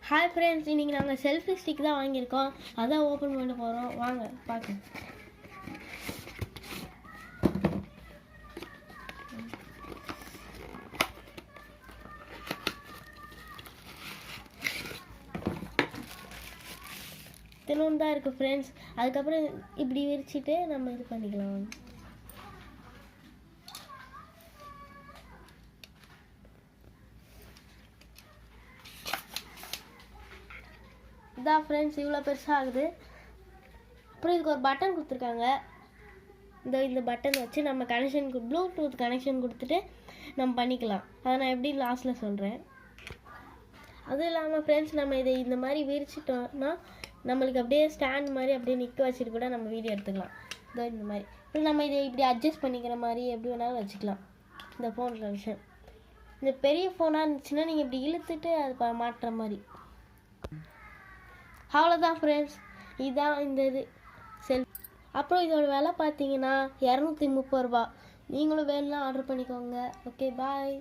Hi friends, இன்றைக்கி நாங்கள் selfie stick தான் வாங்கியிருக்கோம். அதான் ஓப்பன் பண்ண போகிறோம். வாங்க பார்க்க. தினமும் தான் இருக்குது ஃப்ரெண்ட்ஸ். அதுக்கப்புறம் இப்படி விரிச்சிட்டு நம்ம இது பண்ணிக்கலாம். இதான் ஃப்ரெண்ட்ஸ், இவ்வளோ பெருசாக ஆகுது. அப்புறம் இதுக்கு ஒரு பட்டன் கொடுத்துருக்காங்க. இந்த பட்டன் வச்சு நம்ம ப்ளூடூத் கனெக்ஷன் கொடுத்துட்டு நம்ம பண்ணிக்கலாம். அதை நான் எப்படி லாஸ்ட்டில் சொல்கிறேன். அதுவும் இல்லாமல் ஃப்ரெண்ட்ஸ், நம்ம இதை இந்த மாதிரி விரிச்சிட்டோம்னா நம்மளுக்கு அப்படியே ஸ்டாண்ட் மாதிரி அப்படியே நிற்க வச்சுட்டு கூட நம்ம வீடியோ எடுத்துக்கலாம். இதோ இந்த மாதிரி. அப்புறம் நம்ம இதை இப்படி அட்ஜஸ்ட் பண்ணிக்கிற மாதிரி எப்படி வேணாலும் வச்சுக்கலாம். இந்த ஃபோனில் விஷயம் இந்த பெரிய ஃபோனாக இருந்துச்சுன்னா நீங்கள் இப்படி இழுத்துட்டு அது மாட்டுற மாதிரி. அவ்வளோதான் ஃப்ரெண்ட்ஸ், இதுதான் இந்த இது அப்புறம் இதோட விலை பார்த்தீங்கன்னா 230 ரூபா. நீங்களும் வேணும்னா ஆர்டர் பண்ணிக்கோங்க. ஓகே, பாய்.